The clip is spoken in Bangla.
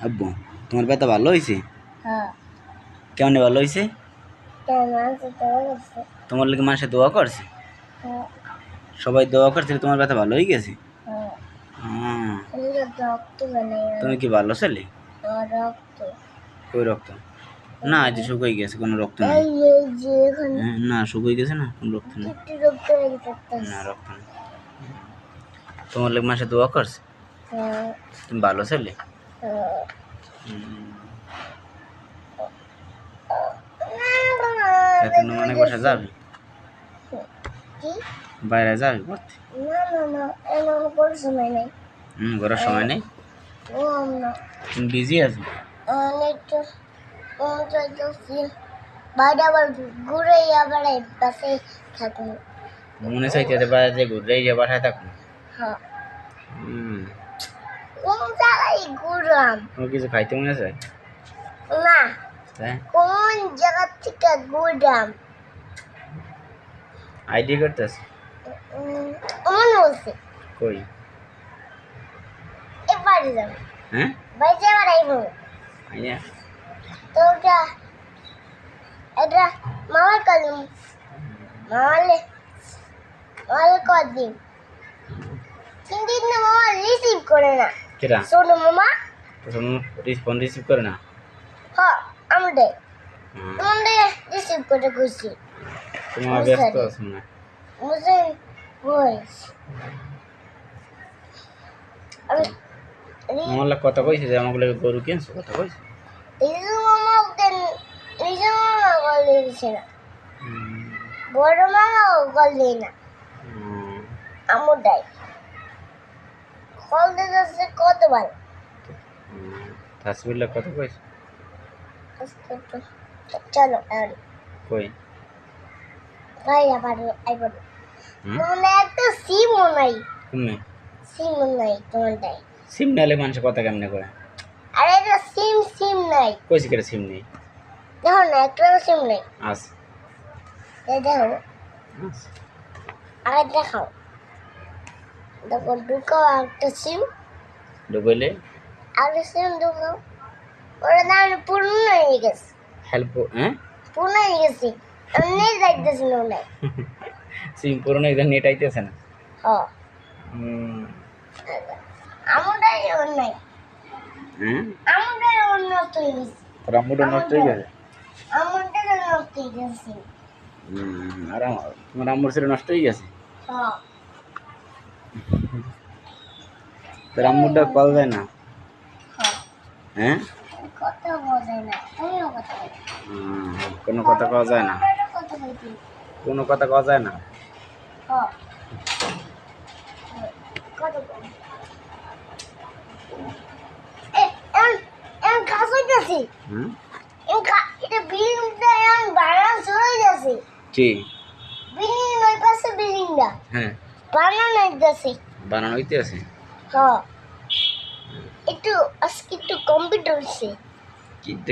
আব্বু তোমার ব্যথা ভালো হয়েছে? হ্যাঁ। কেমন ভালো হয়েছে? তোমার লোক মানুষে দোয়া করছে? সবাই দোয়া করছে তোমার ব্যথা ভালো হয়ে গেছে? তুমি কি ভালো ছেলে? কই রক্ত? না এই যে শুকিয়ে গেছে, কোনো রক্ত নেই। না শুকিয়ে গেছে, না কোনো রক্ত নেই। না রক্ত নেই। তোমার লোক মানুষে দোয়া করছে? তুমি ভালো ছেলে? এখন অনেক বাসা যাবি? বাইরে যাবি পড়তে? ঘোরার সময় নেই। তুমি বিজি আছো? মনে চাইতে বাইরে যে ঘুরে যে বাসায় থাকবো। তোমার কিছু খাইতে মনে চাই না? হ্যাঁ, কোন জায়গা থেকে ঘুরলাম? আইডি করতেছে মনে বলছে কই? এবারে যাবো। হ্যাঁ বাইরে যাবার আইবো আইয়া তো এটা মামার কলম মামালে কদিন কিন্তু না মামা রিসিভ করে না। কেডা? শোনো মামা, তো ফোন রিসিভ করে না? হ্যাঁ আমাদের রিসিভ করে খুশি। তোমার ব্যস্ত আছো না? মুঝে ভয়েস আমার কথা কইছে যে আমাকে গরু কিনছো, কথা কইছে? রিজু মামা ওদের রিজু মামা কল দিয়েছে না, বড় মামাও কল দেয় না, আমুদাই কল দিতেছে কতবার। তাসবিল্লা কথা কইছে? চলো আর কই ভাই আবার আইবার মনে একটা সিমও নাই। তুমি সিমও নাই তোমারটাই? সিম নালে মানুষ কথা কেমনে কয়? আরে এটা সিম নাই। কইছে কেটে সিম নেই? দেখো না একটা সিম নাই। আছে। এই দেখো আগে দেখাও, দেখো ঢুকাও একটা সিম, ঢুকাইলে আগে সিম ঢুকাও। ওরা দাম পূর্ণ হয়ে গেছে। হেল্প হ্যাঁ পূর্ণ হয়ে গেছে, আমি নেট যাইতেছি না নাই। সিম পুরনো একদম নেট আইতেছে না। হ্যাঁ আমুদাই ওর নাই। আমুদাই ওর নষ্ট হয়ে গেছে। তোর আম্মুটা নষ্ট হয়ে গেছে? আমুদাই নষ্ট হয়ে গেছে। আর তোমার আম্মুর ছেলে নষ্ট হয়ে গেছে? হ্যাঁ। তোর আম্মুরটা কল যায় না? হ্যাঁ কথা বলে না, তুমিও কথা বলো। কোনো কথা কওয়া যায় না? কোনো কথা কওয়া যায় না? হ্যাঁ কথা বলো। এম কাজ হইতাছে। এটা বিল্ডিংটা এম বাড়া চলে যাচ্ছে। কি বিল্ডিং ওই পাশে বিল্ডিংটা? হ্যাঁ বানানো হইতাছে। বানানো হইতেছে? হ্যাঁ একটু আজকে একটু কম্পিউটার হচ্ছে। কি